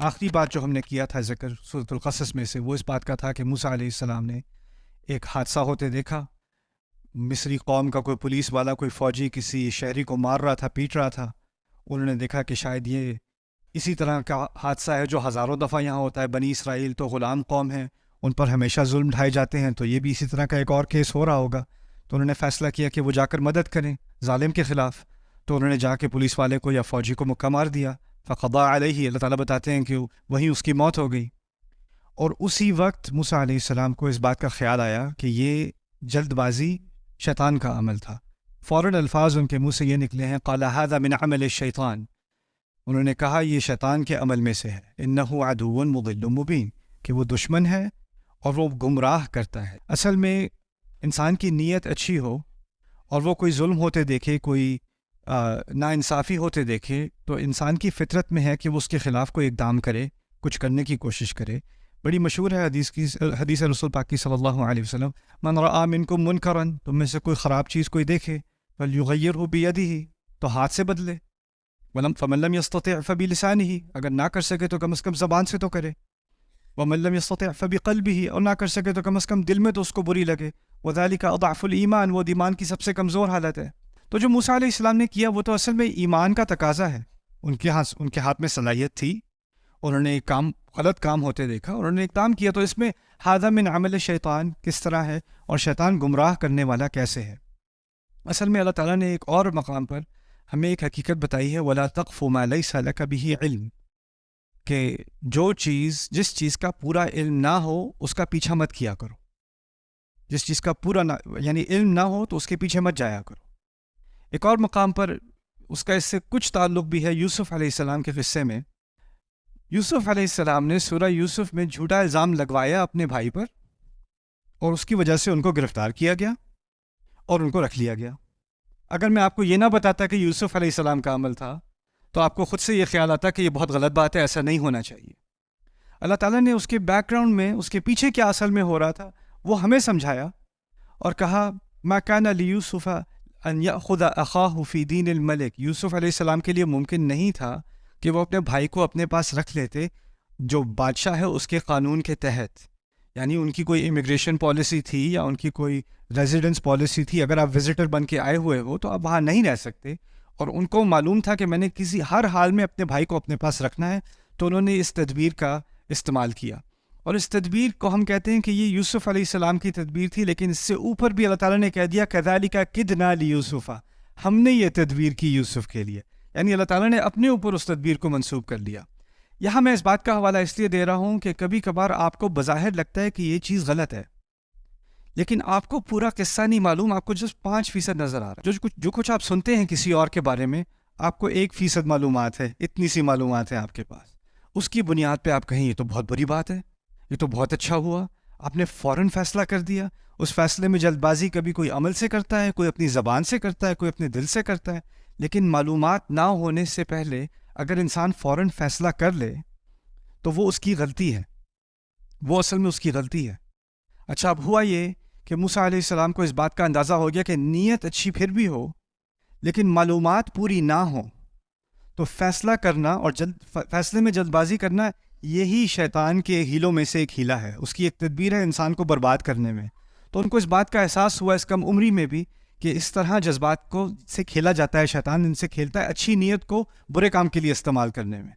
آخری بات جو ہم نے کیا تھا ذکر سورۃ القصص میں سے، وہ اس بات کا تھا کہ موسیٰ علیہ السلام نے ایک حادثہ ہوتے دیکھا. مصری قوم کا کوئی پولیس والا، کوئی فوجی کسی شہری کو مار رہا تھا، پیٹ رہا تھا. انہوں نے دیکھا کہ شاید یہ اسی طرح کا حادثہ ہے جو ہزاروں دفعہ یہاں ہوتا ہے. بنی اسرائیل تو غلام قوم ہیں، ان پر ہمیشہ ظلم ڈھائے جاتے ہیں، تو یہ بھی اسی طرح کا ایک اور کیس ہو رہا ہوگا. تو انہوں نے فیصلہ کیا کہ وہ جا کر مدد کریں ظالم کے خلاف. تو انہوں نے جا کے پولیس والے کو یا فوجی کو مکہ مار دیا. فقضا علیہ، اللہ تعالیٰ بتاتے ہیں کہ وہیں اس کی موت ہو گئی. اور اسی وقت موسیٰ علیہ السلام کو اس بات کا خیال آیا کہ یہ جلد بازی شیطان کا عمل تھا. فوراً الفاظ ان کے منہ سے یہ نکلے ہیں، قال ھذا من عمل الشیطان. انہوں نے کہا یہ شیطان کے عمل میں سے ہے. انہ عدو مضل مبین، کہ وہ دشمن ہے اور وہ گمراہ کرتا ہے. اصل میں انسان کی نیت اچھی ہو اور وہ کوئی ظلم ہوتے دیکھے، کوئی ناانصافی ہوتے دیکھے، تو انسان کی فطرت میں ہے کہ وہ اس کے خلاف کوئی اقدام کرے، کچھ کرنے کی کوشش کرے. بڑی مشہور ہے حدیث رسول پاک کی صلی اللہ علیہ وسلم، من رآ منکم منکرا، تم میں سے کوئی خراب چیز کوئی دیکھے، فلیغیرہ بیدہ، تو ہاتھ سے بدلے. فمن لم یستطع فبلسانہ، اگر نہ کر سکے تو کم از کم زبان سے تو کرے. ومن لم یستطع فبقلبہ، اور نہ کر سکے تو کم از کم دل میں تو اس کو بری لگے. وذالک اضعف الایمان، وہ ایمان کی سب سے کمزور حالت ہے. تو جو موسیٰ علیہ السلام نے کیا وہ تو اصل میں ایمان کا تقاضا ہے. ان کے ہاتھ میں صلاحیت تھی، انہوں نے ایک غلط کام ہوتے دیکھا، انہوں نے اقدام کیا. تو اس میں ھذا من عمل شیطان کس طرح ہے، اور شیطان گمراہ کرنے والا کیسے ہے. اصل میں اللہ تعالیٰ نے ایک اور مقام پر ہمیں ایک حقیقت بتائی ہے، وَلَا تَقْفُ مَا لَيْسَ لَكَ بِهِ عِلْم، کہ جس چیز کا پورا علم نہ ہو اس کا پیچھا مت کیا کرو. جس چیز کا پورا یعنی علم نہ ہو تو اس کے پیچھے مت جایا کرو. ایک اور مقام پر اس کا اس سے کچھ تعلق بھی ہے. یوسف علیہ السلام کے قصے میں یوسف علیہ السلام نے سورہ یوسف میں جھوٹا الزام لگوایا اپنے بھائی پر، اور اس کی وجہ سے ان کو گرفتار کیا گیا اور ان کو رکھ لیا گیا. اگر میں آپ کو یہ نہ بتاتا کہ یوسف علیہ السلام کا عمل تھا تو آپ کو خود سے یہ خیال آتا کہ یہ بہت غلط بات ہے، ایسا نہیں ہونا چاہیے. اللہ تعالیٰ نے اس کے بیک گراؤنڈ میں، اس کے پیچھے کیا اصل میں ہو رہا تھا وہ ہمیں سمجھایا اور کہا ما کان لیوسف ان یأخذ اخاہ فی دین الملک. یوسف علیہ السلام کے لیے ممکن نہیں تھا کہ وہ اپنے بھائی کو اپنے پاس رکھ لیتے جو بادشاہ ہے اس کے قانون کے تحت. یعنی ان کی کوئی امیگریشن پالیسی تھی یا ان کی کوئی ریزیڈنس پالیسی تھی. اگر آپ وزٹر بن کے آئے ہوئے ہو تو آپ وہاں نہیں رہ سکتے، اور ان کو معلوم تھا کہ میں نے ہر حال میں اپنے بھائی کو اپنے پاس رکھنا ہے. تو انہوں نے اس تدبیر کا استعمال کیا، اور اس تدبیر کو ہم کہتے ہیں کہ یہ یوسف علیہ السلام کی تدبیر تھی. لیکن اس سے اوپر بھی اللہ تعالیٰ نے کہہ دیا کذالک کدنا لیوسف، ہم نے یہ تدبیر کی یوسف کے لیے. یعنی اللہ تعالیٰ نے اپنے اوپر اس تدبیر کو منسوب کر لیا. یہاں میں اس بات کا حوالہ اس لیے دے رہا ہوں کہ کبھی کبھار آپ کو بظاہر لگتا ہے کہ یہ چیز غلط ہے، لیکن آپ کو پورا قصہ نہیں معلوم، آپ کو جس 5% نظر آ رہا ہے. جو کچھ آپ سنتے ہیں کسی اور کے بارے میں، آپ کو 1% معلومات ہے، اتنی سی معلومات ہے آپ کے پاس. اس کی بنیاد پہ آپ کہیں یہ تو بہت بری بات ہے، یہ تو بہت اچھا ہوا، آپ نے فوراً فیصلہ کر دیا. اس فیصلے میں جلد بازی کبھی کوئی عمل سے کرتا ہے، کوئی اپنی زبان سے کرتا ہے، کوئی اپنے دل سے کرتا ہے. لیکن معلومات نہ ہونے سے پہلے اگر انسان فوراً فیصلہ کر لے تو وہ اس کی غلطی ہے، وہ اصل میں اس کی غلطی ہے. اچھا، اب ہوا یہ کہ موسیٰ علیہ السلام کو اس بات کا اندازہ ہو گیا کہ نیت اچھی پھر بھی ہو لیکن معلومات پوری نہ ہوں تو فیصلہ کرنا اور فیصلے میں جلد بازی کرنا یہی شیطان کے ہیلوں میں سے ایک ہیلا ہے. اس کی ایک تدبیر ہے انسان کو برباد کرنے میں. تو ان کو اس بات کا احساس ہوا اس کم عمری میں بھی کہ اس طرح جذبات کو سے کھیلا جاتا ہے، شیطان ان سے کھیلتا ہے اچھی نیت کو برے کام کے لیے استعمال کرنے میں.